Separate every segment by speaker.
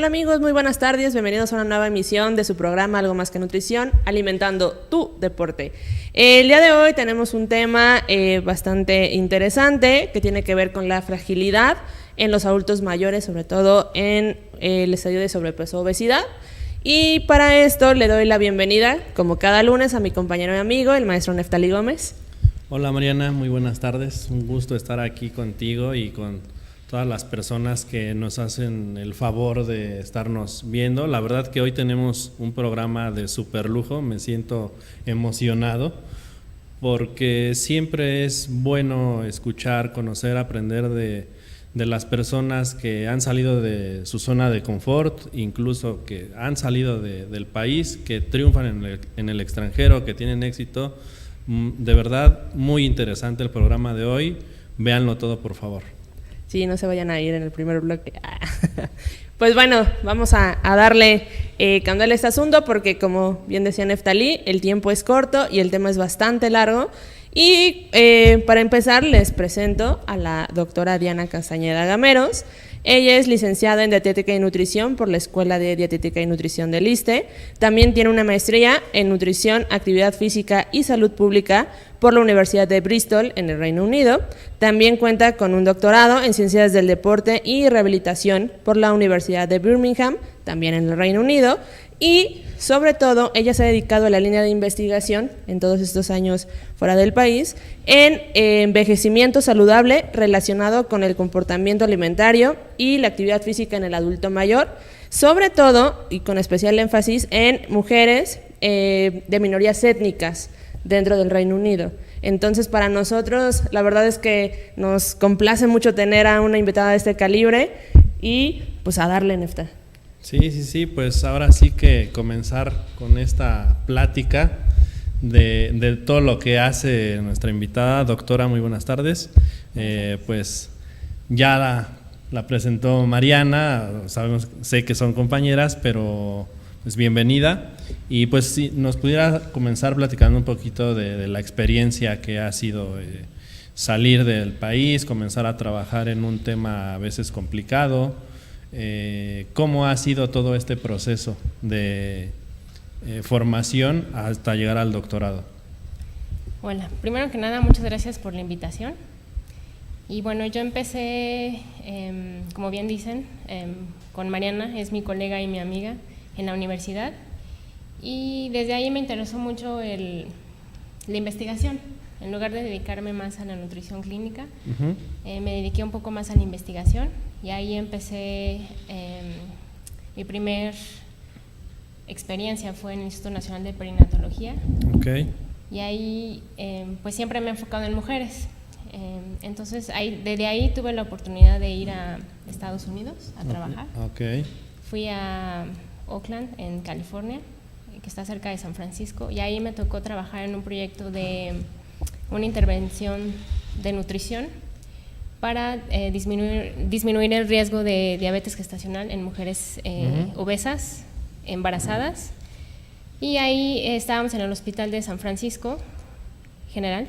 Speaker 1: Hola amigos, muy buenas tardes, bienvenidos a una nueva emisión de su programa Algo Más que Nutrición, alimentando tu deporte. El día de hoy tenemos un tema bastante interesante que tiene que ver con la fragilidad en los adultos mayores, sobre todo en el estadio de sobrepeso o obesidad. Y para esto le doy la bienvenida, como cada lunes, a mi compañero y amigo, el maestro Neftali Gómez.
Speaker 2: Hola Mariana, muy buenas tardes, un gusto estar aquí contigo y con todas las personas que nos hacen el favor de estarnos viendo. La verdad que hoy tenemos un programa de super lujo, me siento emocionado porque siempre es bueno escuchar, conocer, aprender de las personas que han salido de su zona de confort, incluso que han salido del país, que triunfan en el extranjero, que tienen éxito. De verdad, muy interesante el programa de hoy, véanlo todo por favor.
Speaker 1: Sí, no se vayan a ir en el primer bloque. Pues bueno, vamos a darle candela a este asunto porque, como bien decía Neftali, el tiempo es corto y el tema es bastante largo. Y para empezar les presento a la doctora Diana Castañeda Gameros. Ella es licenciada en Dietética y Nutrición por la Escuela de Dietética y Nutrición del ISSSTE. También tiene una maestría en Nutrición, Actividad Física y Salud Pública por la Universidad de Bristol en el Reino Unido. También cuenta con un doctorado en Ciencias del Deporte y Rehabilitación por la Universidad de Birmingham, también en el Reino Unido. Y sobre todo, ella se ha dedicado a la línea de investigación en todos estos años fuera del país en envejecimiento saludable relacionado con el comportamiento alimentario y la actividad física en el adulto mayor, sobre todo y con especial énfasis en mujeres de minorías étnicas dentro del Reino Unido. Entonces, para nosotros, la verdad es que nos complace mucho tener a una invitada de este calibre y pues a darle, Nefta.
Speaker 2: Sí, pues ahora sí que comenzar con esta plática de todo lo que hace nuestra invitada. Doctora, muy buenas tardes. Pues ya la presentó Mariana, sé que son compañeras, pero pues bienvenida. Y pues si nos pudiera comenzar platicando un poquito de la experiencia que ha sido salir del país, comenzar a trabajar en un tema a veces complicado. ¿Cómo ha sido todo este proceso de formación hasta llegar al doctorado?
Speaker 3: Hola, primero que nada, muchas gracias por la invitación. Y bueno, yo empecé, como bien dicen, con Mariana, es mi colega y mi amiga en la universidad, y desde ahí me interesó mucho la investigación. En lugar de dedicarme más a la nutrición clínica, me dediqué un poco más a la investigación. Y ahí empecé, mi primer experiencia fue en el Instituto Nacional de Perinatología.
Speaker 2: Okay.
Speaker 3: Y ahí pues siempre me he enfocado en mujeres. Entonces desde ahí tuve la oportunidad de ir a Estados Unidos a trabajar.
Speaker 2: Okay.
Speaker 3: Fui a Oakland, en California, que está cerca de San Francisco, y ahí me tocó trabajar en un proyecto de una intervención de nutrición para disminuir el riesgo de diabetes gestacional en mujeres obesas, embarazadas. Y ahí estábamos en el hospital de San Francisco General,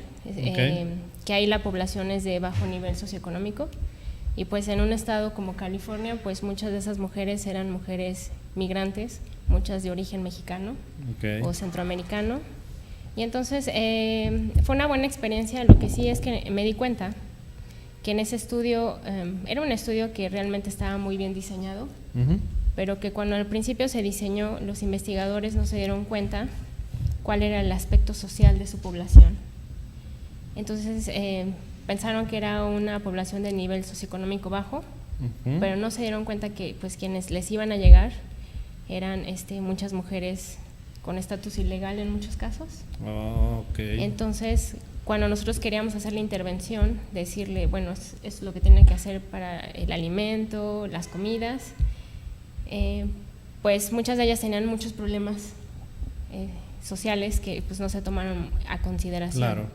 Speaker 3: que ahí la población es de bajo nivel socioeconómico, y pues en un estado como California, pues muchas de esas mujeres eran mujeres migrantes, muchas de origen mexicano o centroamericano. Y entonces fue una buena experiencia. Lo que sí es que me di cuenta que en ese estudio, era un estudio que realmente estaba muy bien diseñado, pero que cuando al principio se diseñó, los investigadores no se dieron cuenta cuál era el aspecto social de su población. Entonces pensaron que era una población de nivel socioeconómico bajo, pero no se dieron cuenta que pues quienes les iban a llegar eran muchas mujeres con estatus ilegal en muchos casos. Entonces, cuando nosotros queríamos hacer la intervención, decirle, bueno, es lo que tiene que hacer para el alimento, las comidas, pues muchas de ellas tenían muchos problemas sociales que pues no se tomaron a consideración.
Speaker 2: Claro.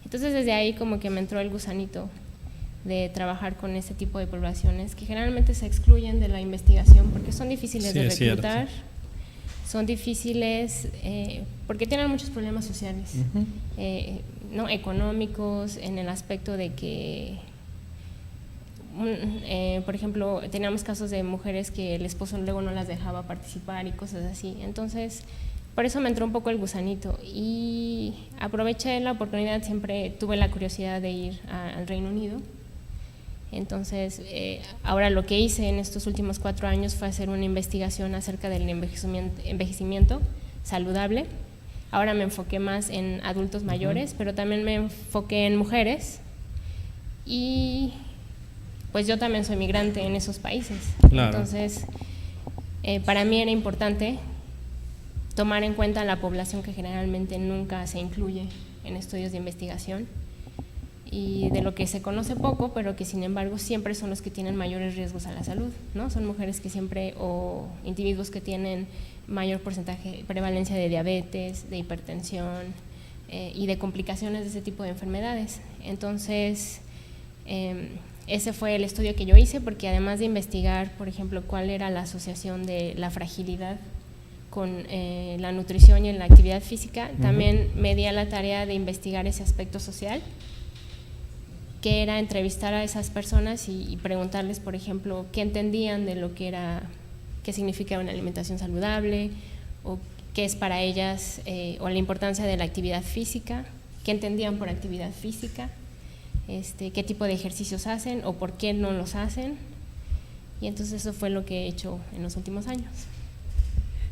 Speaker 3: Entonces desde ahí como que me entró el gusanito de trabajar con este tipo de poblaciones que generalmente se excluyen de la investigación porque son difíciles de reclutar, son difíciles porque tienen muchos problemas sociales, no económicos, en el aspecto de que por ejemplo, teníamos casos de mujeres que el esposo luego no las dejaba participar y cosas así. Entonces, por eso me entró un poco el gusanito y aproveché la oportunidad, siempre tuve la curiosidad de ir al Reino Unido. Entonces, ahora lo que hice en estos últimos 4 años fue hacer una investigación acerca del envejecimiento saludable. Ahora me enfoqué más en adultos mayores, pero también me enfoqué en mujeres y pues yo también soy migrante en esos países.
Speaker 2: Claro.
Speaker 3: Entonces, para mí era importante tomar en cuenta la población que generalmente nunca se incluye en estudios de investigación y de lo que se conoce poco, pero que sin embargo siempre son los que tienen mayores riesgos a la salud, ¿no? Son mujeres que siempre, o individuos que tienen mayor porcentaje, prevalencia de diabetes, de hipertensión y de complicaciones de ese tipo de enfermedades. Entonces, ese fue el estudio que yo hice, porque además de investigar, por ejemplo, cuál era la asociación de la fragilidad con la nutrición y la actividad física, también me di a la tarea de investigar ese aspecto social, que era entrevistar a esas personas y preguntarles, por ejemplo, qué entendían de lo que era, qué significa una alimentación saludable, o qué es para ellas, o la importancia de la actividad física, qué entendían por actividad física, qué tipo de ejercicios hacen o por qué no los hacen. Y entonces eso fue lo que he hecho en los últimos años.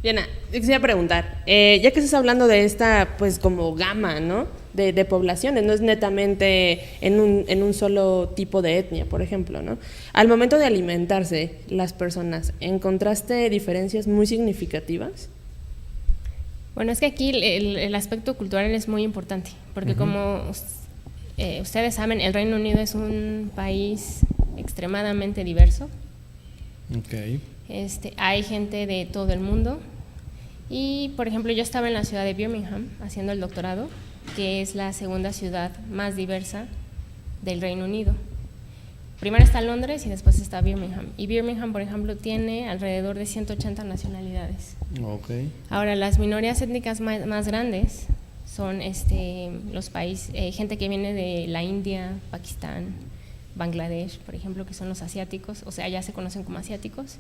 Speaker 1: Diana, quisiera preguntar, ya que estás hablando de esta, pues como gama, ¿no?, de poblaciones, no es netamente en un solo tipo de etnia, por ejemplo, ¿no? Al momento de alimentarse las personas, ¿encontraste diferencias muy significativas?
Speaker 3: Bueno, es que aquí el aspecto cultural es muy importante, porque como ustedes saben, el Reino Unido es un país extremadamente diverso.
Speaker 2: Okay.
Speaker 3: Hay gente de todo el mundo y, por ejemplo, yo estaba en la ciudad de Birmingham haciendo el doctorado, que es la segunda ciudad más diversa del Reino Unido. Primero está Londres y después está Birmingham. Y Birmingham, por ejemplo, tiene alrededor de 180 nacionalidades.
Speaker 2: Okay.
Speaker 3: Ahora, las minorías étnicas más grandes son los países, gente que viene de la India, Pakistán, Bangladesh, por ejemplo, que son los asiáticos, o sea, ya se conocen como asiáticos.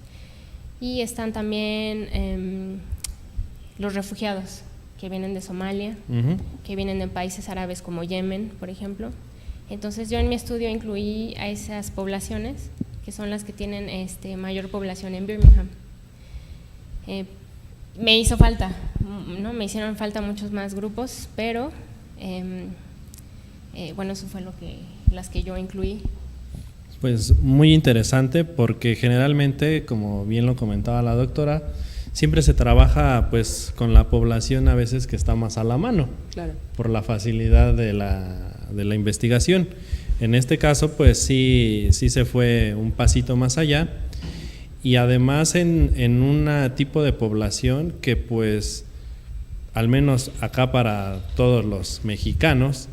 Speaker 3: Y están también los refugiados que vienen de Somalia, que vienen de países árabes como Yemen, por ejemplo. Entonces yo en mi estudio incluí a esas poblaciones, que son las que tienen mayor población en Birmingham. Me hizo falta, ¿no? Me hicieron falta muchos más grupos, pero bueno, eso fue las que yo incluí.
Speaker 2: Pues muy interesante, porque generalmente, como bien lo comentaba la doctora, siempre se trabaja pues con la población a veces que está más a la mano,
Speaker 1: claro,
Speaker 2: por la facilidad de la investigación. En este caso pues sí se fue un pasito más allá, y además en un tipo de población que pues al menos acá para todos los mexicanos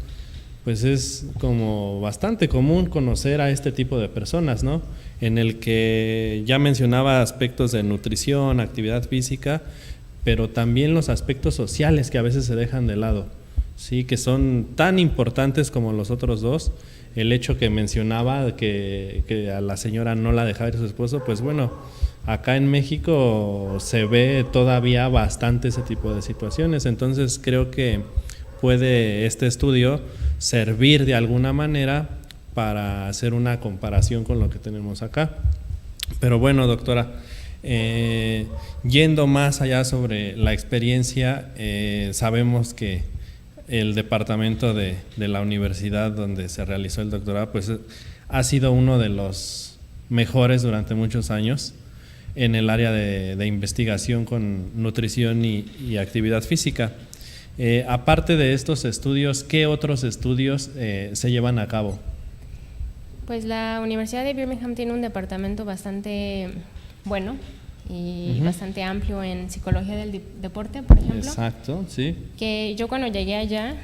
Speaker 2: pues es como bastante común conocer a este tipo de personas, ¿no? En el que ya mencionaba aspectos de nutrición, actividad física, pero también los aspectos sociales que a veces se dejan de lado, sí, que son tan importantes como los otros dos. El hecho que mencionaba que a la señora no la dejaba ir su esposo, pues bueno, acá en México se ve todavía bastante ese tipo de situaciones. Entonces creo que puede este estudio servir de alguna manera para hacer una comparación con lo que tenemos acá. Pero bueno, doctora, yendo más allá sobre la experiencia, sabemos que el departamento de la universidad donde se realizó el doctorado pues ha sido uno de los mejores durante muchos años en el área de investigación con nutrición y actividad física. Aparte de estos estudios, ¿qué otros estudios se llevan a cabo?
Speaker 3: Pues la Universidad de Birmingham tiene un departamento bastante bueno y bastante amplio en psicología del deporte, por ejemplo.
Speaker 2: Exacto, sí.
Speaker 3: Que yo cuando llegué allá,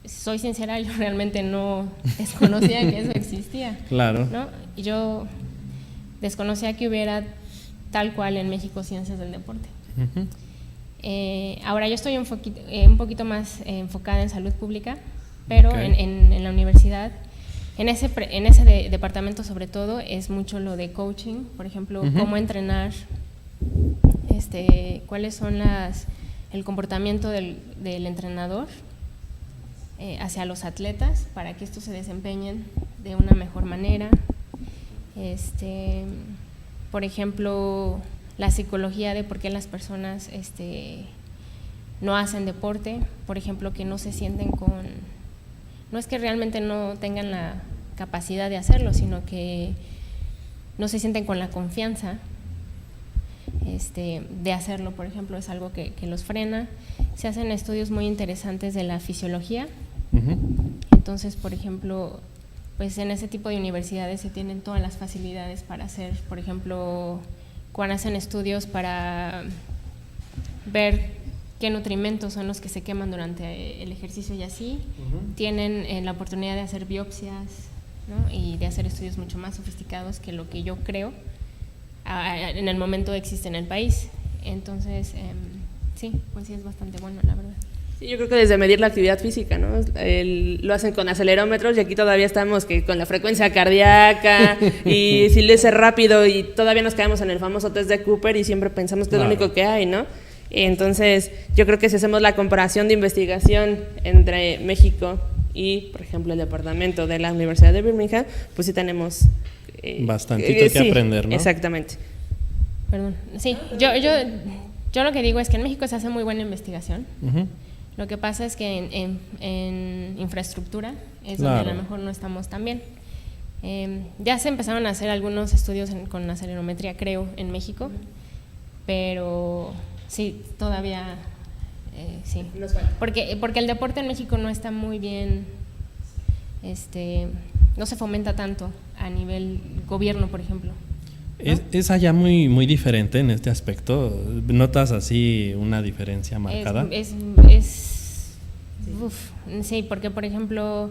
Speaker 3: soy sincera, yo realmente no desconocía que eso existía.
Speaker 2: Claro.
Speaker 3: ¿No? Y yo desconocía que hubiera tal cual en México ciencias del deporte. Ahora yo estoy un poquito más enfocada en salud pública, pero en la universidad en ese departamento sobre todo es mucho lo de coaching, por ejemplo, cómo entrenar, cuáles son el comportamiento del entrenador hacia los atletas para que estos se desempeñen de una mejor manera. Por ejemplo, la psicología de por qué las personas no hacen deporte, por ejemplo, que no se sienten no es que realmente no tengan la capacidad de hacerlo, sino que no se sienten con la confianza de hacerlo, por ejemplo, es algo que los frena. Se hacen estudios muy interesantes de la fisiología. Entonces, por ejemplo, pues en ese tipo de universidades se tienen todas las facilidades para hacer, por ejemplo, cuando hacen estudios para ver qué nutrimentos son los que se queman durante el ejercicio y así, tienen la oportunidad de hacer biopsias, ¿no? Y de hacer estudios mucho más sofisticados que lo que yo creo en el momento existe en el país. Entonces, sí, pues sí es bastante bueno, la verdad.
Speaker 1: Sí, yo creo que desde medir la actividad física, ¿no? Lo hacen con acelerómetros y aquí todavía estamos que con la frecuencia cardíaca y si le es rápido y todavía nos quedamos en el famoso test de Cooper y siempre pensamos que es lo único que hay, ¿no? Entonces, yo creo que si hacemos la comparación de investigación entre México y, por ejemplo, el departamento de la Universidad de Birmingham, pues sí tenemos
Speaker 2: bastantito que aprender, ¿no?
Speaker 1: Exactamente.
Speaker 3: Perdón. Sí, yo lo que digo es que en México se hace muy buena investigación. Lo que pasa es que en infraestructura es donde a lo mejor no estamos tan bien. Ya se empezaron a hacer algunos estudios con acelerometría, creo, en México, pero sí, todavía sí. Porque el deporte en México no está muy bien, no se fomenta tanto a nivel gobierno, por ejemplo. ¿No?
Speaker 2: ¿Es allá muy, muy diferente en este aspecto? ¿Notas así una diferencia marcada? Sí, porque por ejemplo,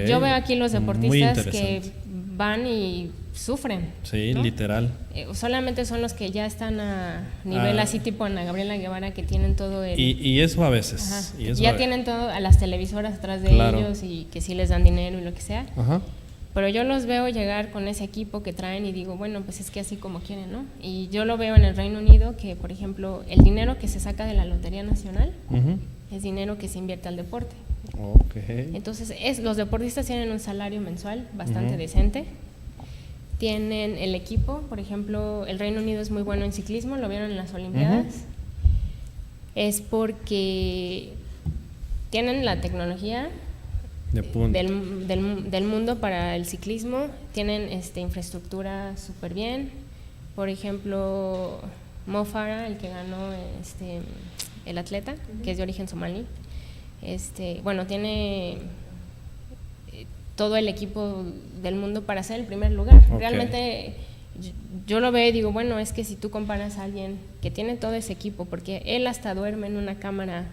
Speaker 2: yo veo aquí los deportistas que van y sufren. Sí, ¿no? Literal.
Speaker 3: Solamente son los que ya están a nivel así tipo Ana Gabriela Guevara, que tienen todo el...
Speaker 2: Y eso a veces.
Speaker 3: Y eso ya tienen todo a las televisoras atrás de ellos y que sí les dan dinero y lo que sea. Pero yo los veo llegar con ese equipo que traen y digo, bueno, pues es que así como quieren, ¿no? Y yo lo veo en el Reino Unido que, por ejemplo, el dinero que se saca de la Lotería Nacional es dinero que se invierte al deporte. Entonces, los deportistas tienen un salario mensual bastante decente. Tienen el equipo, por ejemplo, el Reino Unido es muy bueno en ciclismo, lo vieron en las Olimpiadas. Es porque tienen la tecnología del mundo para el ciclismo, tienen infraestructura súper bien. Por ejemplo, Mo Farah, el que ganó el atleta, que es de origen somalí, bueno, tiene todo el equipo del mundo para ser el primer lugar. Realmente yo lo veo y digo, bueno, es que si tú comparas a alguien que tiene todo ese equipo, porque él hasta duerme en una cámara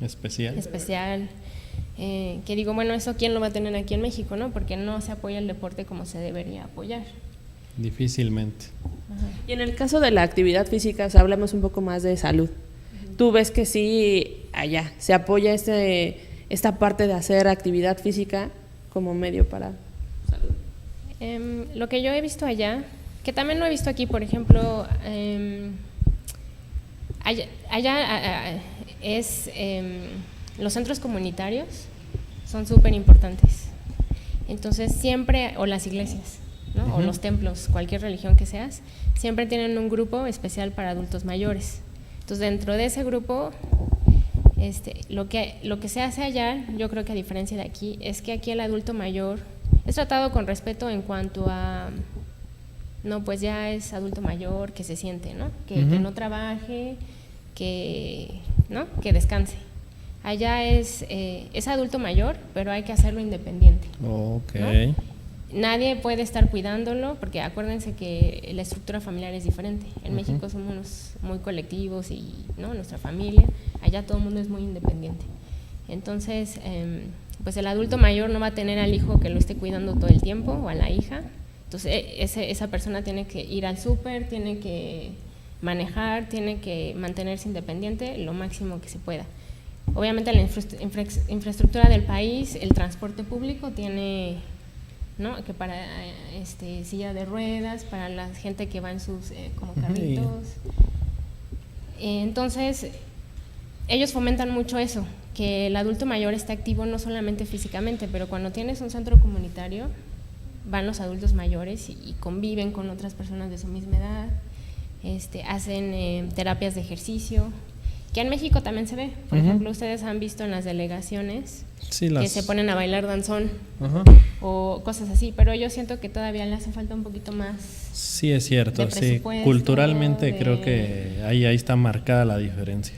Speaker 3: especial, que digo, bueno, eso quién lo va a tener aquí en México, ¿no? Porque no se apoya el deporte como se debería apoyar.
Speaker 2: Difícilmente.
Speaker 1: Y en el caso de la actividad física, o sea, hablamos un poco más de salud. ¿Tú ves que sí allá se apoya esta parte de hacer actividad física como medio para salud?
Speaker 3: Lo que yo he visto allá, que también lo he visto aquí, por ejemplo, allá es los centros comunitarios son súper importantes. Entonces siempre, o las iglesias, ¿no? O los templos, cualquier religión que seas, siempre tienen un grupo especial para adultos mayores. Entonces dentro de ese grupo, lo que se hace allá, yo creo que a diferencia de aquí, es que aquí el adulto mayor es tratado con respeto en cuanto a, no, pues ya es adulto mayor, que se siente, ¿no? Que no trabaje, que descanse. Allá es adulto mayor, pero hay que hacerlo independiente. ¿No? Nadie puede estar cuidándolo, porque acuérdense que la estructura familiar es diferente. En México somos muy colectivos y, ¿no? Nuestra familia, allá todo el mundo es muy independiente. Entonces, pues el adulto mayor no va a tener al hijo que lo esté cuidando todo el tiempo, o a la hija. Entonces, esa persona tiene que ir al súper, tiene que manejar, tiene que mantenerse independiente lo máximo que se pueda. Obviamente la infraestructura del país, el transporte público tiene ¿no? Que para silla de ruedas, para la gente que va en sus como carritos. Entonces, ellos fomentan mucho eso, que el adulto mayor esté activo no solamente físicamente, pero cuando tienes un centro comunitario, van los adultos mayores y conviven con otras personas de su misma edad, hacen terapias de ejercicio, que en México también se ve. Por ejemplo, ustedes han visto en las delegaciones que se ponen a bailar danzón o cosas así, pero yo siento que todavía le hace falta un poquito más.
Speaker 2: Sí, es cierto, sí. Culturalmente creo que ahí está marcada la diferencia.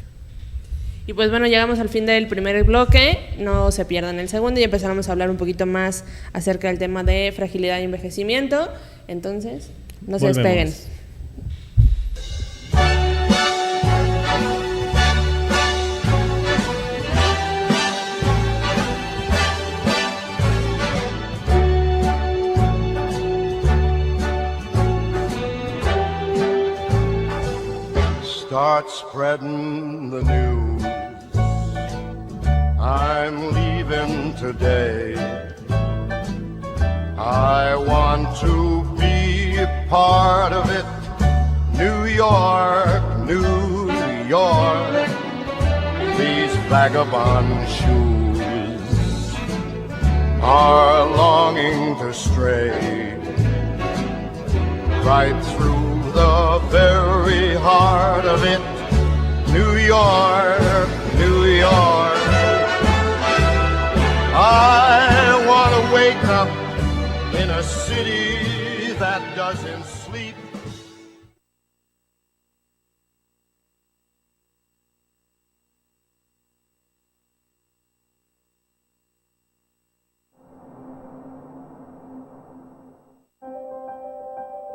Speaker 1: Y pues bueno, llegamos al fin del primer bloque, no se pierdan el segundo y empezaremos a hablar un poquito más acerca del tema de fragilidad y envejecimiento. Entonces, no se despeguen.
Speaker 4: Start spreading the news. I'm leaving today. I want to be a part of it. New York, New York. These vagabond shoes are longing to stray right through the very heart of it. New York, New York. I want to wake up in a city that doesn't sleep.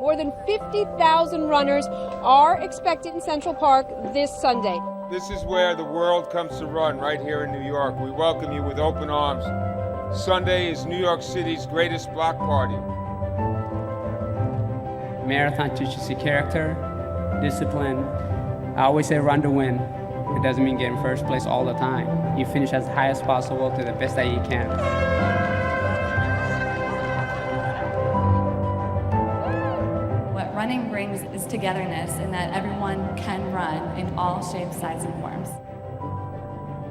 Speaker 5: More than 50,000 runners are expected in Central Park this Sunday.
Speaker 6: This is where the world comes to run, right here in New York. We welcome you with open arms. Sunday is New York City's greatest block party.
Speaker 7: Marathon teaches you character, discipline. I always say run to win. It doesn't mean get in first place all the time. You finish as high as possible to the best that you can.
Speaker 8: What running brings is togetherness, and that everyone can run in all shapes, sizes, and forms.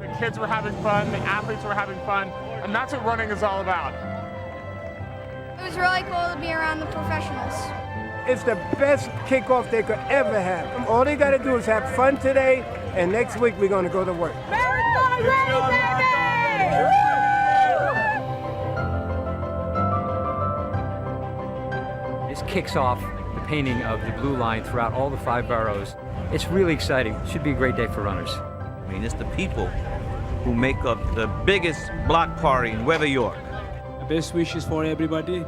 Speaker 9: The kids were having fun, the athletes were having fun, and that's what running is all about.
Speaker 10: It was really cool to be around the professionals.
Speaker 11: It's the best kickoff they could ever have. All they got to do is have fun today, and next week we're going to go to work.
Speaker 10: Marathon ready, baby!
Speaker 12: This kicks off the painting of the blue line throughout all the 5 boroughs. It's really exciting. It should be a great day for runners.
Speaker 13: I mean, it's the people who make up the biggest block party in Nueva York.
Speaker 14: Best wishes for everybody.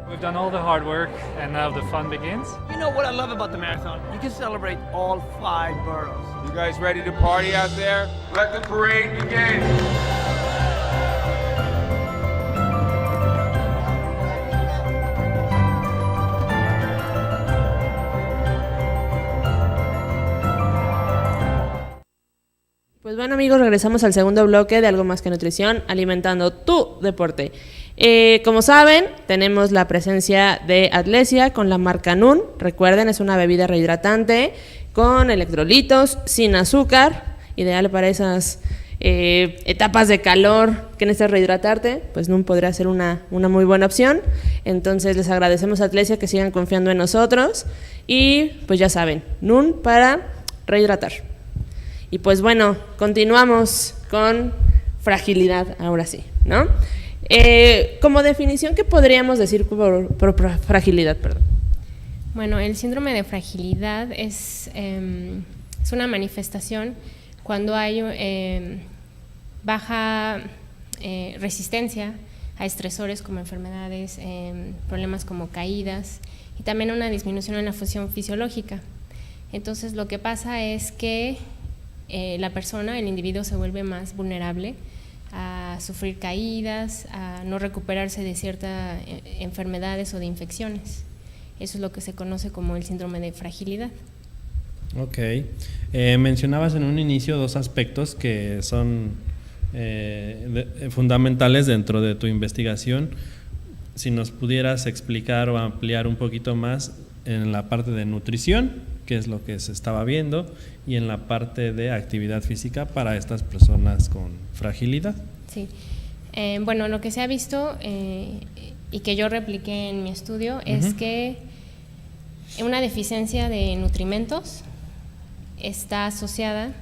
Speaker 15: We've done all the hard work, and now the fun begins.
Speaker 16: You know what I love about the marathon? You can celebrate all 5 boroughs.
Speaker 6: You guys ready to party out there? Let the parade begin.
Speaker 1: Pues bueno, amigos, regresamos al segundo bloque de Algo Más que Nutrición, alimentando tu deporte. Como saben, tenemos la presencia de Atlesia con la marca Nun. Recuerden, es una bebida rehidratante con electrolitos, sin azúcar, ideal para esas etapas de calor que necesitas rehidratarte. Pues Nun podría ser una muy buena opción. Entonces les agradecemos a Atlesia que sigan confiando en nosotros. Y pues ya saben, Nun para rehidratar. Y pues bueno, continuamos con fragilidad, ahora sí, ¿no? Como definición, ¿qué podríamos decir por fragilidad? Perdón.
Speaker 3: Bueno, el síndrome de fragilidad es una manifestación cuando hay baja resistencia a estresores como enfermedades, problemas como caídas y también una disminución en la función fisiológica. Entonces lo que pasa es que la persona, el individuo, se vuelve más vulnerable a sufrir caídas, a no recuperarse de ciertas enfermedades o de infecciones. Eso es lo que se conoce como el síndrome de fragilidad.
Speaker 2: Ok. Mencionabas en un inicio 2 aspectos que son fundamentales dentro de tu investigación. si nos pudieras explicar o ampliar un poquito más en la parte de nutrición, que es lo que se estaba viendo, y en la parte de actividad física para estas personas con fragilidad.
Speaker 3: Sí. Bueno, lo que se ha visto y que yo repliqué en mi estudio es que una deficiencia de nutrimentos está asociada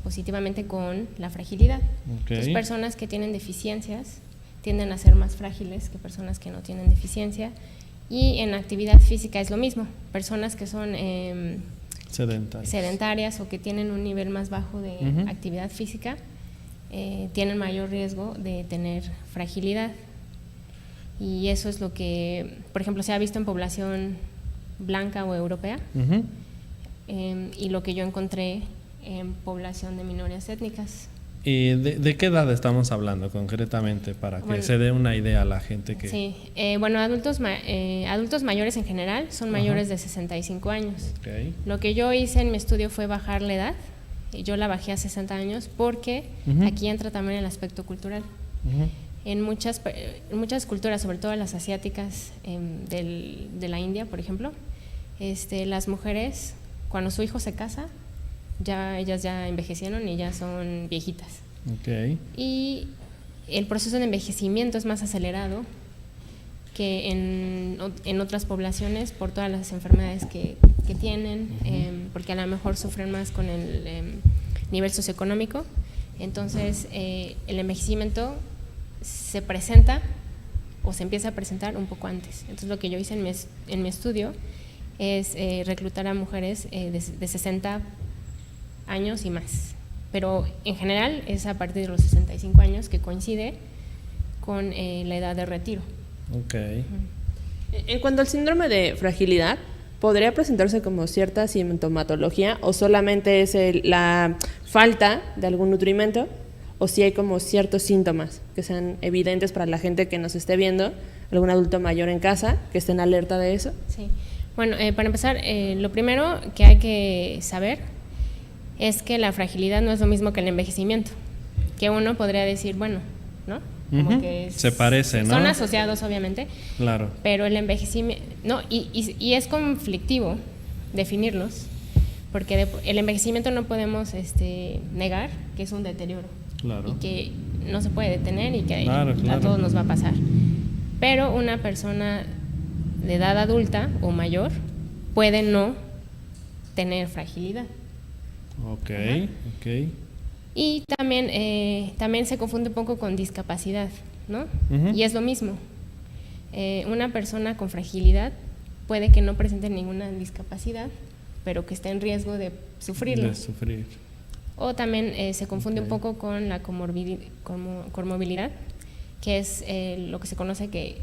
Speaker 3: positivamente con la fragilidad. Entonces, personas que tienen deficiencias tienden a ser más frágiles que personas que no tienen deficiencia. Y en actividad física es lo mismo. Personas que son sedentarias o que tienen un nivel más bajo de actividad física tienen mayor riesgo de tener fragilidad. Y eso es lo que, por ejemplo, se ha visto en población blanca o europea, y lo que yo encontré en población de minorías étnicas.
Speaker 2: ¿Y de qué edad estamos hablando concretamente para que se dé una idea a la gente que...?
Speaker 3: Sí, bueno, adultos mayores en general son mayores de 65 años. Lo que yo hice en mi estudio fue bajar la edad, y yo la bajé a 60 años porque aquí entra también el aspecto cultural. En muchas culturas, sobre todo las asiáticas, de la India, por ejemplo, las mujeres, cuando su hijo se casa, ellas ya envejecieron y ya son viejitas. Y el proceso de envejecimiento es más acelerado que en otras poblaciones por todas las enfermedades que tienen, porque a lo mejor sufren más con el nivel socioeconómico. Entonces, el envejecimiento se presenta o se empieza a presentar un poco antes. Entonces, lo que yo hice en mi estudio es reclutar a mujeres de 60 años y más, pero en general es a partir de los 65 años, que coincide con la edad de retiro.
Speaker 1: En cuanto al síndrome de fragilidad, ¿podría presentarse como cierta sintomatología o solamente es la falta de algún nutrimento, o si hay como ciertos síntomas que sean evidentes para la gente que nos esté viendo, algún adulto mayor en casa que esté en alerta de eso?
Speaker 3: Sí. Bueno, para empezar, lo primero que hay que saber es que la fragilidad no es lo mismo que el envejecimiento, que uno podría decir, bueno, ¿no? Como que
Speaker 2: se parece, ¿no?
Speaker 3: Son asociados, obviamente.
Speaker 2: Claro.
Speaker 3: Pero el envejecimiento, no, y es conflictivo definirlos, porque el envejecimiento no podemos negar que es un deterioro.
Speaker 2: Claro.
Speaker 3: Y que no se puede detener y que a todos nos va a pasar. Pero una persona de edad adulta o mayor puede no tener fragilidad. Y también se confunde un poco con discapacidad, ¿no? Y es lo mismo. Una persona con fragilidad puede que no presente ninguna discapacidad, pero que esté en riesgo de sufrirlo. O también se confunde un poco con la comorbilidad, que es lo que se conoce que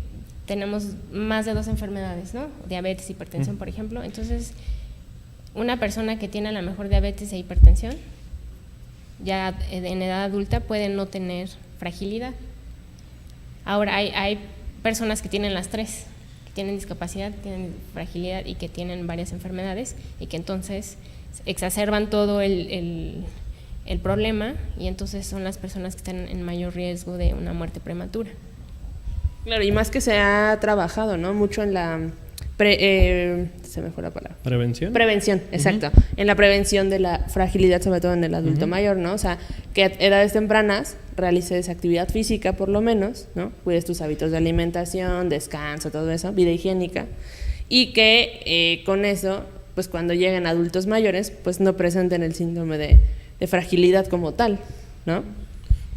Speaker 3: tenemos más de 2 enfermedades, ¿no? Diabetes, hipertensión, por ejemplo. Entonces, una persona que tiene a lo mejor diabetes e hipertensión, ya en edad adulta, puede no tener fragilidad. Ahora, hay personas que tienen las 3, que tienen discapacidad, tienen fragilidad y que tienen varias enfermedades, y que entonces exacerban todo el problema, y entonces son las personas que están en mayor riesgo de una muerte prematura.
Speaker 1: Claro, y más que se ha trabajado, ¿no? Mucho en la se me fue la palabra. Prevención, exacto. En la prevención de la fragilidad, sobre todo en el adulto mayor, ¿no? O sea, que a edades tempranas realices actividad física, por lo menos, ¿no? Cuides tus hábitos de alimentación, descanso, todo eso, vida higiénica, y que con eso, pues cuando lleguen adultos mayores, pues no presenten el síndrome de fragilidad como tal, ¿no?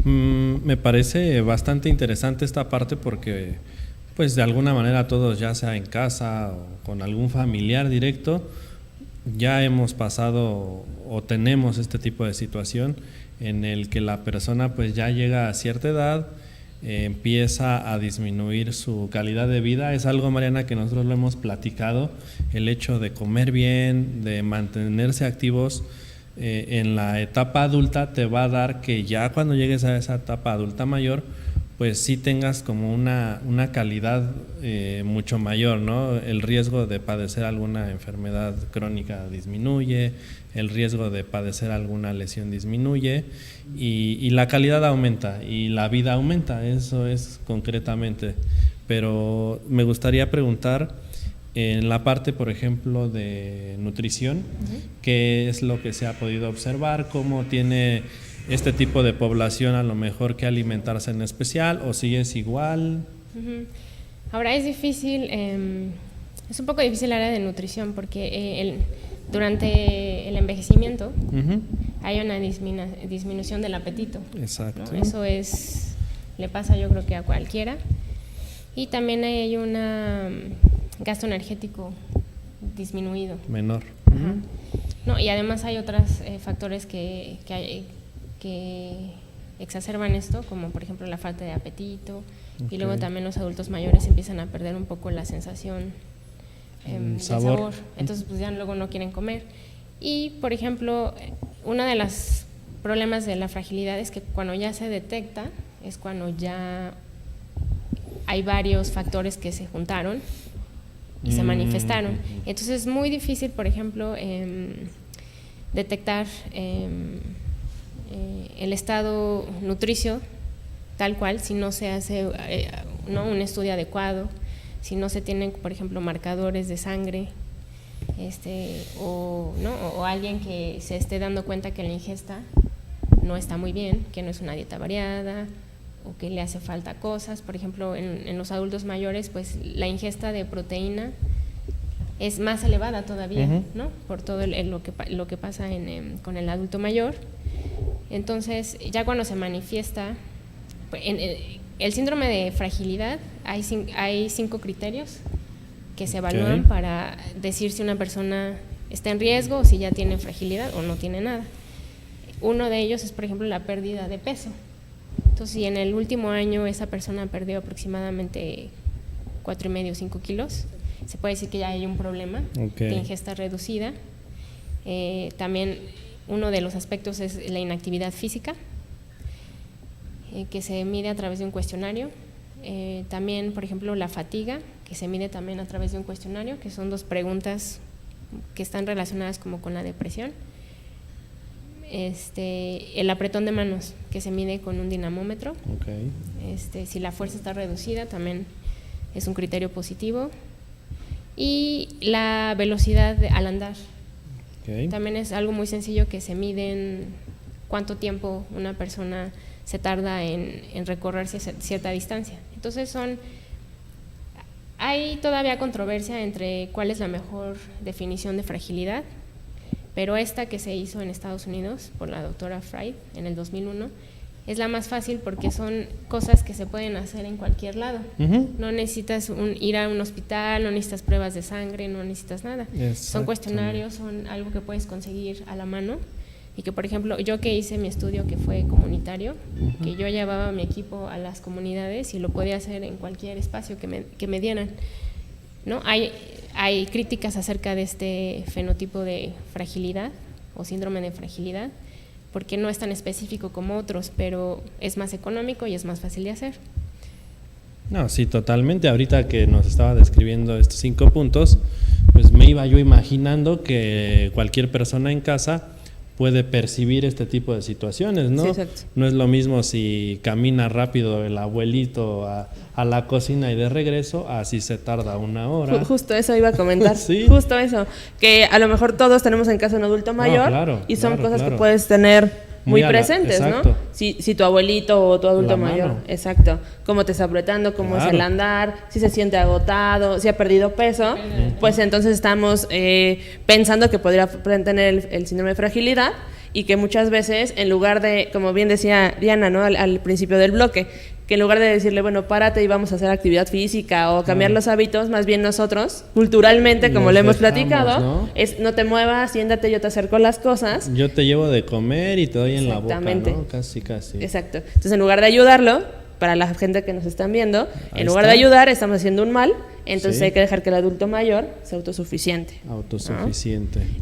Speaker 2: Me parece bastante interesante esta parte porque pues de alguna manera todos, ya sea en casa o con algún familiar directo, ya hemos pasado o tenemos este tipo de situación en el que la persona pues ya llega a cierta edad, empieza a disminuir su calidad de vida. Es algo, Mariana, que nosotros lo hemos platicado, el hecho de comer bien, de mantenerse activos en la etapa adulta te va a dar que ya cuando llegues a esa etapa adulta mayor, pues sí tengas como una calidad mucho mayor, ¿no? El riesgo de padecer alguna enfermedad crónica disminuye, el riesgo de padecer alguna lesión disminuye y la calidad aumenta y la vida aumenta, eso es concretamente. pero me gustaría preguntar en la parte, por ejemplo, de nutrición, ¿qué es lo que se ha podido observar? ¿Cómo tiene este tipo de población a lo mejor que alimentarse en especial o si es igual?
Speaker 3: Ahora es difícil, es un poco difícil el área de nutrición porque durante el envejecimiento hay una disminución del apetito.
Speaker 2: Exacto.
Speaker 3: ¿no? Eso le pasa yo creo que a cualquiera. Y también hay un gasto energético disminuido.
Speaker 2: Menor.
Speaker 3: No, y además hay otros factores que exacerban esto, como por ejemplo la falta de apetito, y luego también los adultos mayores empiezan a perder un poco la sensación del sabor. Entonces pues ya luego no quieren comer. Y por ejemplo, uno de los problemas de la fragilidad es que cuando ya se detecta, es cuando ya hay varios factores que se juntaron y se manifestaron. Entonces es muy difícil, por ejemplo, detectar el estado nutricio tal cual si no se hace un estudio adecuado, si no se tienen, por ejemplo, marcadores de sangre, o alguien que se esté dando cuenta que la ingesta no está muy bien, que no es una dieta variada o que le hace falta cosas. Por ejemplo, en los adultos mayores, pues la ingesta de proteína es más elevada todavía, ¿no? Por todo lo que pasa con el adulto mayor. Entonces, ya cuando se manifiesta el síndrome de fragilidad, hay 5 criterios que se evalúan para decir si una persona está en riesgo o si ya tiene fragilidad o no tiene nada. Uno de ellos es, por ejemplo, la pérdida de peso. Entonces, si en el último año esa persona perdió aproximadamente 4,5 o 5 kilos, se puede decir que ya hay un problema de ingesta reducida. También uno de los aspectos es la inactividad física, que se mide a través de un cuestionario. También, por ejemplo, la fatiga, que se mide también a través de un cuestionario, que son 2 preguntas que están relacionadas como con la depresión. El apretón de manos, que se mide con un dinamómetro. Si la fuerza está reducida, también es un criterio positivo. Y la velocidad al andar. También es algo muy sencillo, que se mide cuánto tiempo una persona se tarda en recorrer cierta distancia. Entonces hay todavía controversia entre cuál es la mejor definición de fragilidad, pero esta que se hizo en Estados Unidos por la doctora Fried en el 2001 es la más fácil porque son cosas que se pueden hacer en cualquier lado. No necesitas ir a un hospital, no necesitas pruebas de sangre, no necesitas nada. Son cuestionarios, son algo que puedes conseguir a la mano. Y que, por ejemplo, yo que hice mi estudio, que fue comunitario, que yo llevaba mi equipo a las comunidades y lo podía hacer en cualquier espacio que me dieran, ¿no? Hay críticas acerca de este fenotipo de fragilidad o síndrome de fragilidad, porque no es tan específico como otros, pero es más económico y es más fácil de hacer.
Speaker 2: No, sí, totalmente. Ahorita que nos estaba describiendo estos 5 puntos, pues me iba yo imaginando que cualquier persona en casa puede percibir este tipo de situaciones, ¿no?
Speaker 1: Sí, exacto.
Speaker 2: No es lo mismo si camina rápido el abuelito a la cocina y de regreso, así se tarda 1 hora.
Speaker 1: Justo eso iba a comentar.
Speaker 2: Sí.
Speaker 1: Justo eso, que a lo mejor todos tenemos en casa un adulto mayor, y son cosas que puedes tener muy presentes, ¿no? Si tu abuelito o tu adulto mayor, exacto, cómo te está apretando, cómo es el andar, si se siente agotado, si ha perdido peso, pues entonces estamos pensando que podría tener el síndrome de fragilidad, y que muchas veces, en lugar de, como bien decía Diana, ¿no? al principio del bloque, que en lugar de decirle, bueno, párate y vamos a hacer actividad física o cambiar los hábitos, más bien nosotros, culturalmente, como lo hemos platicado, ¿no? Es no te muevas, siéntate, yo te acerco las cosas.
Speaker 2: Yo te llevo de comer y te doy en la boca, ¿no? Casi.
Speaker 1: Exacto. Entonces, en lugar de ayudarlo, para la gente que nos están viendo, en lugar de ayudar, estamos haciendo un mal, entonces hay que dejar que el adulto mayor sea autosuficiente. ¿No?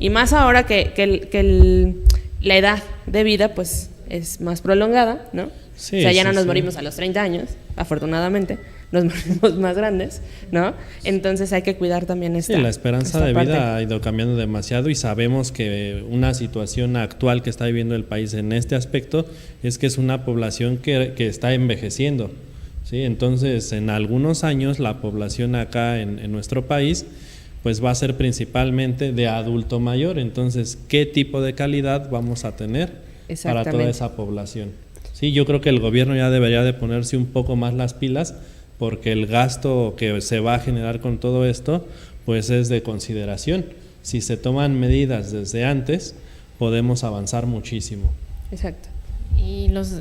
Speaker 1: Y más ahora que la edad de vida, pues, es más prolongada, ¿no?
Speaker 2: Sí,
Speaker 1: o sea, ya no nos morimos a los 30 años, afortunadamente, nos morimos más grandes, ¿no? Entonces hay que cuidar también esta
Speaker 2: la esperanza de
Speaker 1: parte.
Speaker 2: vida ha ido cambiando demasiado, y sabemos que una situación actual que está viviendo el país en este aspecto es que es una población que está envejeciendo. O ¿sí? Entonces, en algunos años la población acá en nuestro país pues va a ser principalmente de adulto mayor. Entonces, ¿qué tipo de calidad vamos a tener para toda esa población? Sí, yo creo que el gobierno ya debería de ponerse un poco más las pilas, porque el gasto que se va a generar con todo esto pues es de consideración. Si se toman medidas desde antes, podemos avanzar muchísimo.
Speaker 3: Exacto. Y las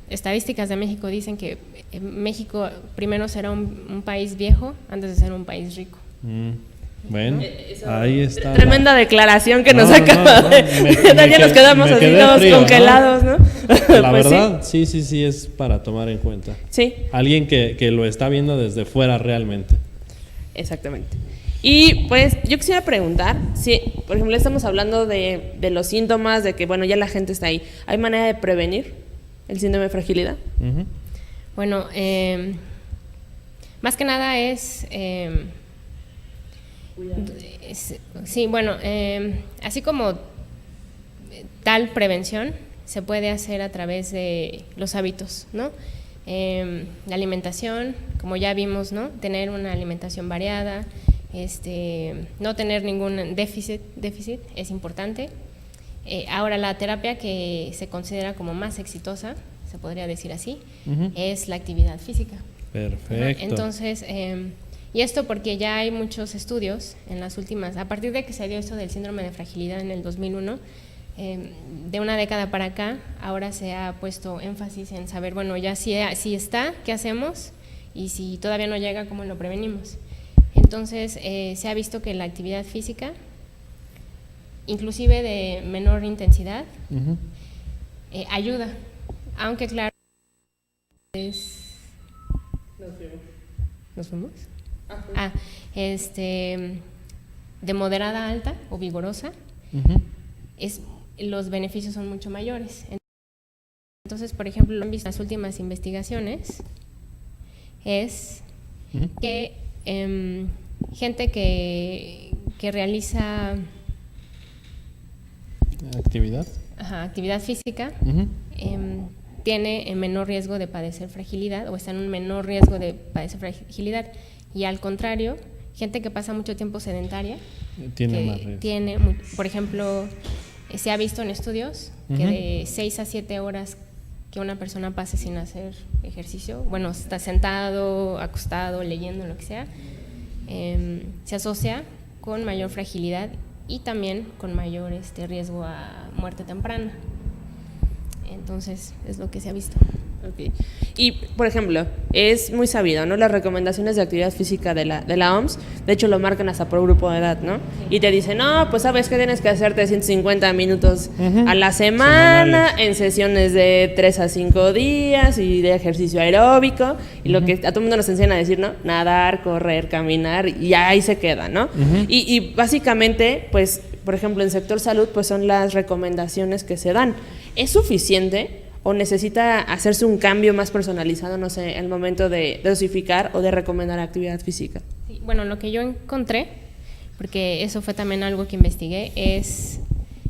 Speaker 3: estadísticas de México dicen que México primero será un país viejo antes de ser un país rico.
Speaker 2: Bueno, ahí está.
Speaker 1: Tremenda declaración que nos acaba de... Daniel, nos quedamos así todos congelados, ¿no?
Speaker 2: La pues verdad, sí, es para tomar en cuenta.
Speaker 1: Sí.
Speaker 2: Alguien que lo está viendo desde fuera realmente.
Speaker 1: Exactamente. Y pues yo quisiera preguntar, si por ejemplo estamos hablando de los síntomas, de que bueno, ya la gente está ahí, ¿hay manera de prevenir el síndrome de fragilidad?
Speaker 3: Bueno, más que nada es... sí, bueno, así como tal prevención se puede hacer a través de los hábitos, ¿no? La alimentación, como ya vimos, ¿no? Tener una alimentación variada, no tener ningún déficit es importante. Ahora la terapia que se considera como más exitosa, se podría decir así, es la actividad física.
Speaker 2: Perfecto.
Speaker 3: Entonces, y esto porque ya hay muchos estudios en las últimas, a partir de que se dio esto del síndrome de fragilidad en el 2001, de una década para acá, ahora se ha puesto énfasis en saber, bueno, ya si está, ¿qué hacemos? Y si todavía no llega, ¿cómo lo prevenimos? Entonces, se ha visto que la actividad física, inclusive de menor intensidad, ayuda, aunque claro, ¿Nos fuimos? De moderada a alta o vigorosa, los beneficios son mucho mayores. Entonces, por ejemplo, lo han visto en las últimas investigaciones, es que gente que realiza actividad física, tiene menor riesgo de padecer fragilidad o está en un menor riesgo de padecer fragilidad, y al contrario, gente que pasa mucho tiempo sedentaria
Speaker 2: tiene más riesgo.
Speaker 3: Por ejemplo, se ha visto en estudios que de 6 a 7 horas que una persona pase sin hacer ejercicio, bueno, está sentado, acostado, leyendo, lo que sea, se asocia con mayor fragilidad y también con mayor riesgo a muerte temprana. Entonces, es lo que se ha visto.
Speaker 1: Okay. Y, por ejemplo, es muy sabido, ¿no? Las recomendaciones de actividad física de la OMS, de hecho lo marcan hasta por grupo de edad, ¿no? Y te dicen, no, pues sabes que tienes que hacerte 150 minutos a la semana, en sesiones de 3 a 5 días y de ejercicio aeróbico, y lo que a todo el mundo nos enseñan a decir, ¿no? Nadar, correr, caminar, y ahí se queda, ¿no? Y básicamente, pues, por ejemplo, en sector salud, pues son las recomendaciones que se dan. ¿Es suficiente o necesita hacerse un cambio más personalizado, no sé, al momento de dosificar o de recomendar actividad física?
Speaker 3: Sí, bueno, lo que yo encontré, porque eso fue también algo que investigué, es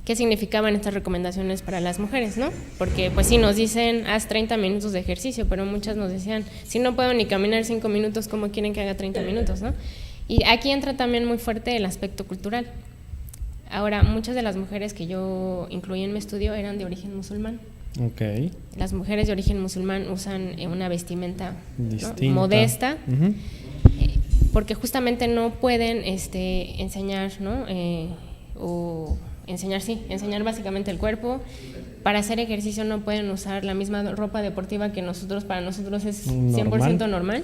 Speaker 3: qué significaban estas recomendaciones para las mujeres, ¿no? Porque pues sí nos dicen, haz 30 minutos de ejercicio, pero muchas nos decían, si no puedo ni caminar 5 minutos, ¿cómo quieren que haga 30 minutos, no? Y aquí entra también muy fuerte el aspecto cultural. Ahora, muchas de las mujeres que yo incluí en mi estudio eran de origen musulmán.
Speaker 2: Okay.
Speaker 3: Las mujeres de origen musulmán usan una vestimenta, ¿no? modesta, porque justamente no pueden enseñar, ¿no? O enseñar básicamente el cuerpo. Para hacer ejercicio no pueden usar la misma ropa deportiva que para nosotros es 100% normal.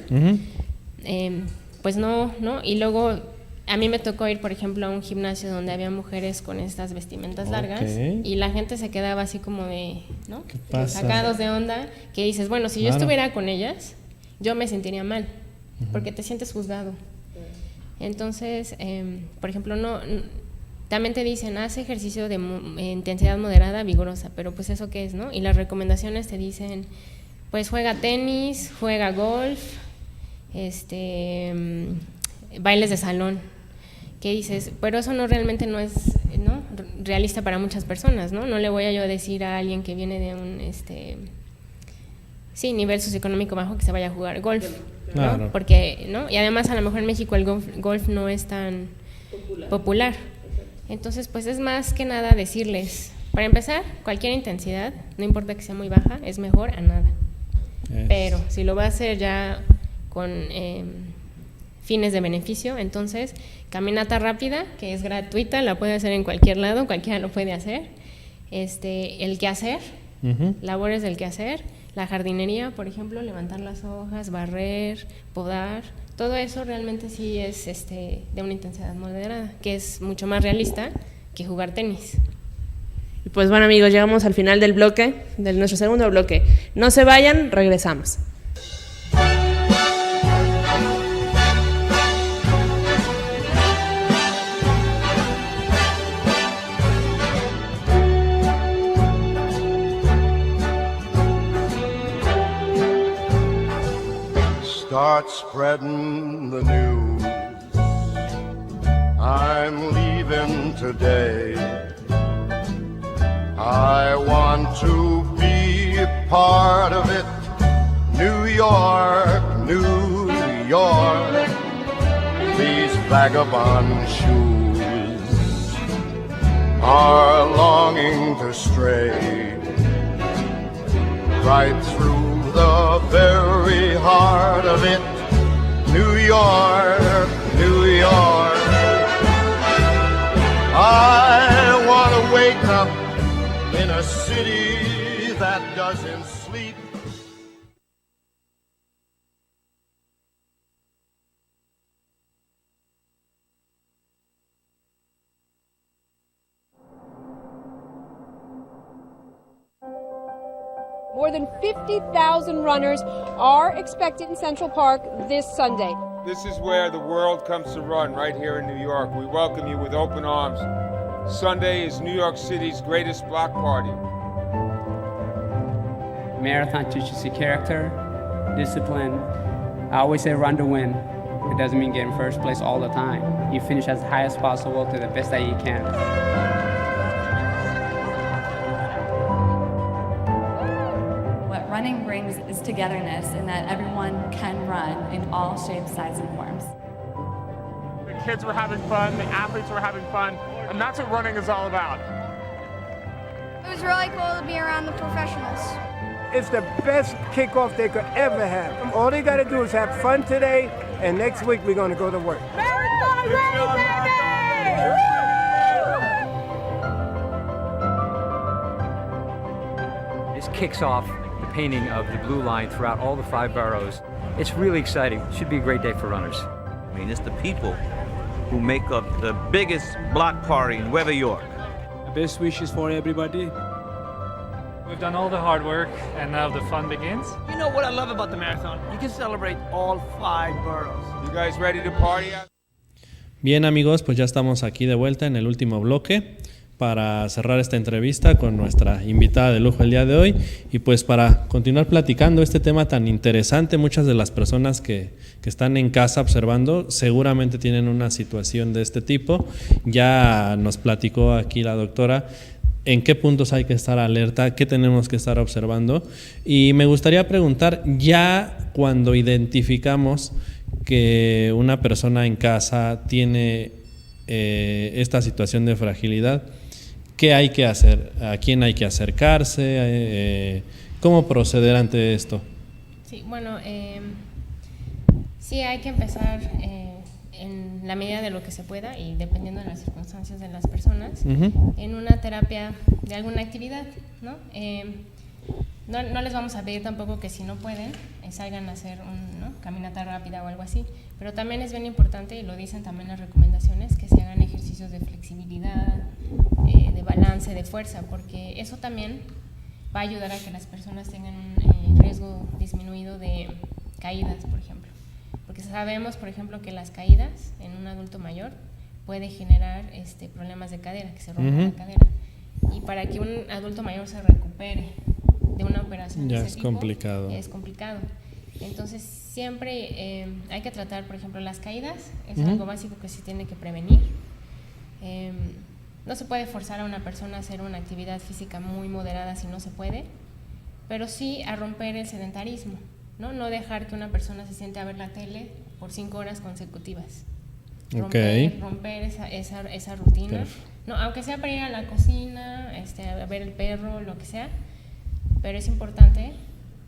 Speaker 3: Pues no, y luego a mí me tocó ir, por ejemplo, a un gimnasio donde había mujeres con estas vestimentas largas, y la gente se quedaba así como de, ¿no? Sacados de onda, que dices, bueno, si yo estuviera con ellas, yo me sentiría mal, porque te sientes juzgado. Entonces, por ejemplo, también te dicen, haz ejercicio de intensidad moderada, vigorosa, pero pues eso qué es, ¿no? Y las recomendaciones te dicen, pues juega tenis, juega golf, bailes de salón. ¿Qué dices? Pero eso realmente no es, ¿no? realista para muchas personas, ¿no? No le voy a yo decir a alguien que viene de sí, nivel socioeconómico bajo que se vaya a jugar golf, ¿no?
Speaker 2: Claro.
Speaker 3: Porque, ¿no? Y además a lo mejor en México el golf no es tan popular. Entonces, pues es más que nada decirles, para empezar, cualquier intensidad, no importa que sea muy baja, es mejor a nada. Pero si lo va a hacer ya con fines de beneficio, entonces caminata rápida, que es gratuita, la puede hacer en cualquier lado, cualquiera lo puede hacer. El quehacer, labores del quehacer, la jardinería, por ejemplo, levantar las hojas, barrer, podar, todo eso realmente sí es de una intensidad moderada, que es mucho más realista que jugar tenis.
Speaker 1: Y pues bueno, amigos, llegamos al final del bloque, de nuestro segundo bloque. No se vayan, regresamos.
Speaker 4: Start spreading the news. I'm leaving today. I want to be a part of it. New York, New York. These vagabond shoes are longing to stray right through the very heart of it. New York, New York. I want to wake up in a city that doesn't sleep.
Speaker 5: More than 50,000 runners are expected in Central Park this Sunday.
Speaker 6: This is where the world comes to run, right here in New York. We welcome you with open arms. Sunday is New York City's greatest block party.
Speaker 7: Marathon teaches you character, discipline. I always say run to win. It doesn't mean get in first place all the time. You finish as high as possible to the best that you can.
Speaker 8: What running brings is togetherness in that everyone can run in all shapes, sizes, and forms.
Speaker 9: The kids were having fun, the athletes were having fun, and that's what running is all about.
Speaker 10: It was really cool to be around the professionals.
Speaker 11: It's the best kickoff they could ever have. All they got to do is have fun today, and next week we're going to go to work.
Speaker 10: Marathon ready, baby!
Speaker 12: This kicks off the painting of the blue line throughout all the 5 boroughs. It's really exciting. It should be a great day for runners.
Speaker 13: I mean, it's the people who make up the biggest block party in Nueva York.
Speaker 14: Best wishes for everybody.
Speaker 15: We've done all the hard work and now the fun begins.
Speaker 16: You know what I love about the marathon? You can celebrate all 5 boroughs.
Speaker 6: You guys ready to party?
Speaker 2: Bien, amigos, pues ya estamos aquí de vuelta en el último bloque para cerrar esta entrevista con nuestra invitada de lujo el día de hoy y pues para continuar platicando este tema tan interesante. Muchas de las personas que están en casa observando seguramente tienen una situación de este tipo. Ya nos platicó aquí la doctora en qué puntos hay que estar alerta, qué tenemos que estar observando. Y me gustaría preguntar, ya cuando identificamos que una persona en casa tiene esta situación de fragilidad, ¿qué hay que hacer? ¿A quién hay que acercarse? ¿Cómo proceder ante esto?
Speaker 3: Sí, bueno, sí hay que empezar en la medida de lo que se pueda y dependiendo de las circunstancias de las personas, en una terapia de alguna actividad, ¿no? No les vamos a pedir tampoco que si no pueden, salgan a hacer una caminata rápida o algo así, pero también es bien importante, y lo dicen también las recomendaciones, que se hagan ejercicios de flexibilidad, de balance, de fuerza, porque eso también va a ayudar a que las personas tengan un riesgo disminuido de caídas, por ejemplo. Porque sabemos, por ejemplo, que las caídas en un adulto mayor puede generar problemas de cadera, que se rompa la cadera. Y para que un adulto mayor se recupere de una operación
Speaker 2: ya
Speaker 3: de
Speaker 2: es
Speaker 3: ese tipo,
Speaker 2: complicado.
Speaker 3: Es complicado. Entonces, siempre hay que tratar, por ejemplo, las caídas. Es algo básico que se tiene que prevenir. No se puede forzar a una persona a hacer una actividad física muy moderada si no se puede. pero sí a romper el sedentarismo, ¿no? No dejar que una persona se siente a ver la tele por 5 horas consecutivas. Romper esa rutina, ¿no? Aunque sea para ir a la cocina, a ver el perro, lo que sea, pero es importante,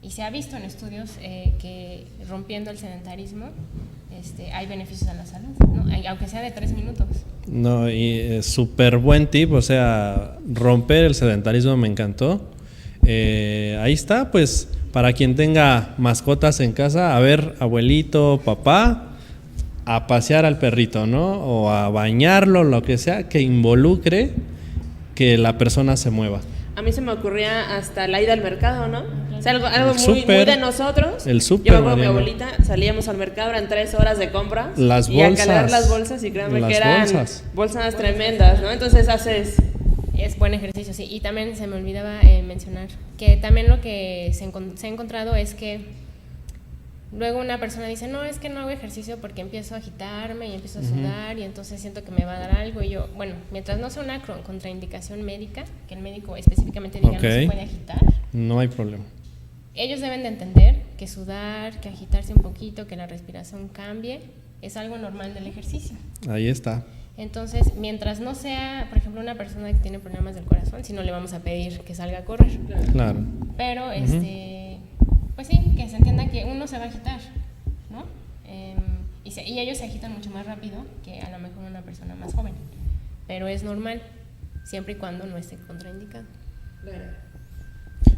Speaker 3: y se ha visto en estudios que rompiendo el sedentarismo hay beneficios a la salud, ¿no? Aunque sea de 3 minutos.
Speaker 2: No, y súper buen tip, o sea, romper el sedentarismo me encantó. Ahí está, pues, para quien tenga mascotas en casa, a ver, abuelito, papá, a pasear al perrito, ¿no? O a bañarlo, lo que sea, que involucre que la persona se mueva.
Speaker 1: A mí se me ocurría hasta la ida al mercado, ¿no? O sea, algo muy de nosotros.
Speaker 2: El súper,
Speaker 1: yo con mi abuelita salíamos al mercado, eran 3 horas de compras.
Speaker 2: Las
Speaker 1: y
Speaker 2: bolsas.
Speaker 1: a cargar las bolsas, y créanme que eran bolsas tremendas, ¿no? Entonces haces...
Speaker 3: Es buen ejercicio, sí. Y también se me olvidaba mencionar que también lo que se ha encontrado es que luego una persona dice, no, es que no hago ejercicio porque empiezo a agitarme y empiezo a sudar y entonces siento que me va a dar algo. Y yo, bueno, mientras no sea una contraindicación médica, que el médico específicamente diga no se puede agitar,
Speaker 2: no hay problema.
Speaker 3: Ellos deben de entender que sudar, que agitarse un poquito, que la respiración cambie, es algo normal del ejercicio.
Speaker 2: Ahí está.
Speaker 3: Entonces, mientras no sea, por ejemplo, una persona que tiene problemas del corazón, si no le vamos a pedir que salga a correr.
Speaker 2: Claro.
Speaker 3: Pero, pues sí, que se entienda que uno se va a agitar, ¿no? Y ellos se agitan mucho más rápido que a lo mejor una persona más joven. Pero es normal, siempre y cuando no esté contraindicado.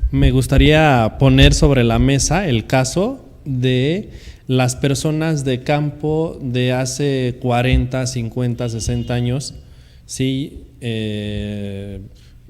Speaker 2: Me gustaría poner sobre la mesa el caso de las personas de campo de hace 40, 50, 60 años. Sí,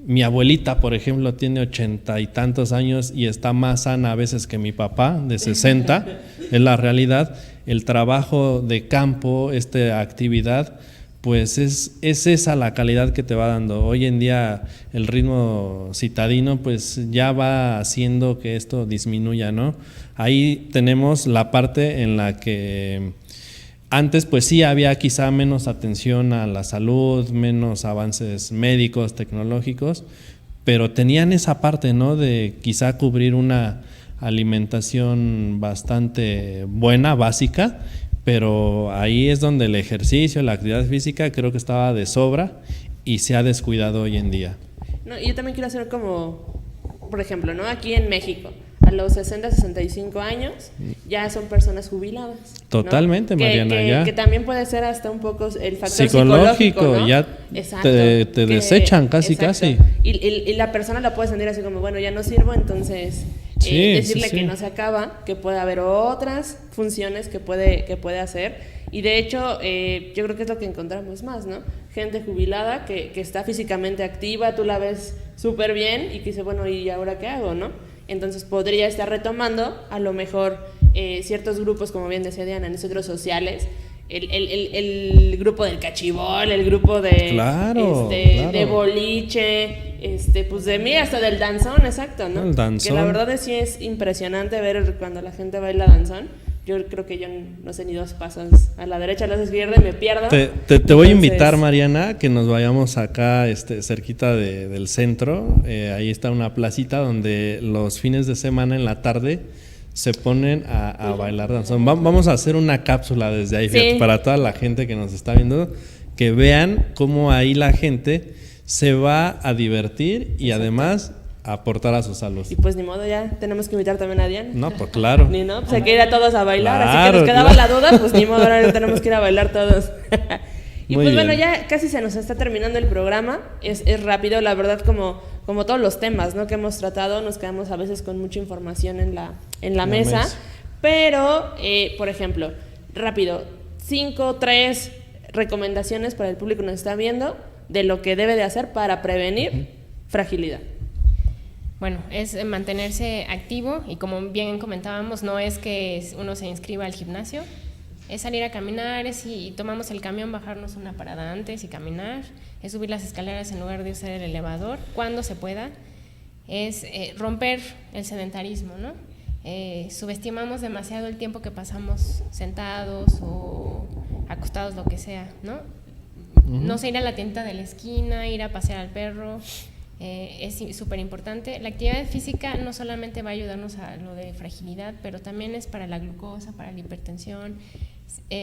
Speaker 2: mi abuelita, por ejemplo, tiene 80 y tantos años y está más sana a veces que mi papá, de 60, es la realidad. El trabajo de campo, esta actividad, pues es esa la calidad que te va dando. Hoy en día el ritmo citadino pues ya va haciendo que esto disminuya, ¿no? Ahí tenemos la parte en la que antes pues sí había quizá menos atención a la salud, menos avances médicos, tecnológicos, pero tenían esa parte, ¿no? De quizá cubrir una alimentación bastante buena, básica, pero ahí es donde el ejercicio, la actividad física creo que estaba de sobra y se ha descuidado hoy en día.
Speaker 1: No, yo también quiero hacer como, por ejemplo, ¿no? Aquí en México, a los 60, 65 años ya son personas jubiladas.
Speaker 2: Totalmente, ¿no? Mariana.
Speaker 1: Que también puede ser hasta un poco el factor psicológico, ¿no?
Speaker 2: Ya te desechan casi.
Speaker 1: Y la persona la puede sentir así como, bueno, ya no sirvo, entonces decirle que no se acaba, que puede haber otras funciones que puede hacer. Y de hecho, yo creo que es lo que encontramos más, ¿no? Gente jubilada que está físicamente activa, tú la ves súper bien y que dice, bueno, ¿y ahora qué hago, no? Entonces podría estar retomando a lo mejor ciertos grupos, como bien decía Diana, en los centros sociales, el grupo del cachibol, el grupo de de boliche, pues de mí hasta del danzón, exacto, ¿no?
Speaker 2: El danzón.
Speaker 1: Que la verdad sí es impresionante ver cuando la gente baila danzón. Yo creo que yo no sé ni 2 pasos a la derecha, a la izquierda y me pierdo.
Speaker 2: Te voy a invitar, Mariana, que nos vayamos acá cerquita del centro. Ahí está una placita donde los fines de semana en la tarde se ponen a bailar danzón. Vamos a hacer una cápsula desde ahí, fíjate, para toda la gente que nos está viendo, que vean cómo ahí la gente se va a divertir y además aportar a su salud.
Speaker 1: Y pues ni modo, ya tenemos que invitar también a Diana.
Speaker 2: No, pues claro.
Speaker 1: Pues hay que ir a todos a bailar, así que nos quedaba la duda, pues ni modo, ahora tenemos que ir a bailar todos. Y muy pues bien. Bueno, ya casi se nos está terminando el programa, es rápido, la verdad, como todos los temas, ¿no? que hemos tratado, nos quedamos a veces con mucha información en la mesa, pero, por ejemplo, rápido, 3 recomendaciones para el público que nos está viendo de lo que debe de hacer para prevenir fragilidad.
Speaker 3: Bueno, es mantenerse activo y como bien comentábamos, no es que uno se inscriba al gimnasio, es salir a caminar, es si tomamos el camión, bajarnos una parada antes y caminar, es subir las escaleras en lugar de usar el elevador, cuando se pueda, es romper el sedentarismo, ¿no? Subestimamos demasiado el tiempo que pasamos sentados o acostados, lo que sea, ¿no? No sé, ir a la tiendita de la esquina, ir a pasear al perro, es súper importante. La actividad física no solamente va a ayudarnos a lo de fragilidad, pero también es para la glucosa, para la hipertensión.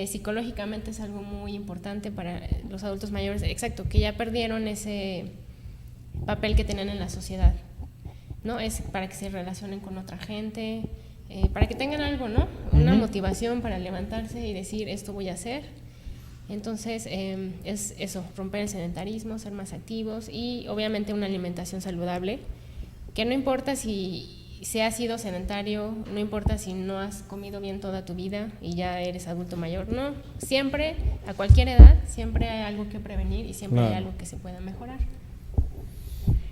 Speaker 3: Psicológicamente es algo muy importante para los adultos mayores, exacto, que ya perdieron ese papel que tenían en la sociedad, ¿no? Es para que se relacionen con otra gente, para que tengan algo, ¿no? Una motivación para levantarse y decir, esto voy a hacer. Entonces, es eso, romper el sedentarismo, ser más activos y obviamente una alimentación saludable, que no importa si has sido sedentario, no importa si no has comido bien toda tu vida y ya eres adulto mayor, no, siempre, a cualquier edad, siempre hay algo que prevenir y siempre hay algo que se pueda mejorar.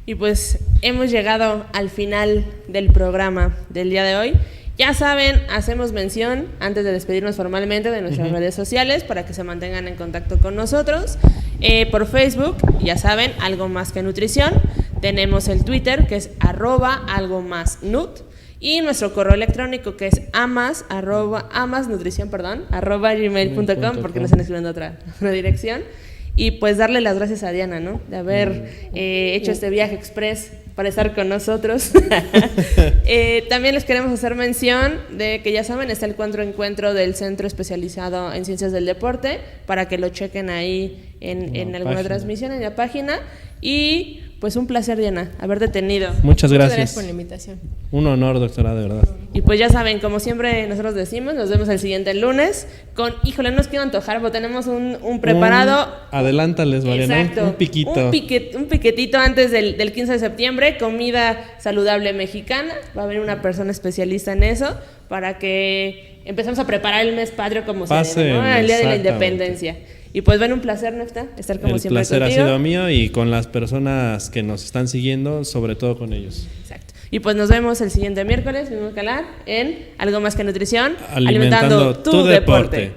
Speaker 1: Y pues hemos llegado al final del programa del día de hoy. Ya saben, hacemos mención antes de despedirnos formalmente de nuestras redes sociales para que se mantengan en contacto con nosotros. Por Facebook, ya saben, Algo Más Que Nutrición. Tenemos el Twitter, que es @algomasnut, y nuestro correo electrónico, que es amasnutrición@gmail.com, porque nos están escribiendo otra dirección. Y pues darle las gracias a Diana, ¿no? De haber hecho este viaje express para estar con nosotros. También les queremos hacer mención de que ya saben, está el encuentro del Centro Especializado en Ciencias del Deporte, para que lo chequen ahí en alguna transmisión en la página. Y pues un placer, Diana, haberte tenido.
Speaker 2: Muchas gracias
Speaker 3: por la invitación.
Speaker 2: Un honor, doctora, de verdad.
Speaker 1: Y pues ya saben, como siempre nosotros decimos, nos vemos el siguiente lunes con, híjole, no os quiero antojar, pero tenemos un preparado.
Speaker 2: Adelántales, Mariana.
Speaker 1: Exacto,
Speaker 2: un piquito.
Speaker 1: Un piquetito antes del 15 de septiembre, comida saludable mexicana. Va a haber una persona especialista en eso para que empecemos a preparar el mes patrio como se debe, ¿no? El Día de la Independencia. Y pues bueno, un placer, Nefta, estar como siempre contigo.
Speaker 2: El placer ha sido mío y con las personas que nos están siguiendo, sobre todo con ellos.
Speaker 1: Exacto. Y pues nos vemos el siguiente miércoles, mismo canal, en Algo Más Que Nutrición,
Speaker 2: alimentando tu deporte.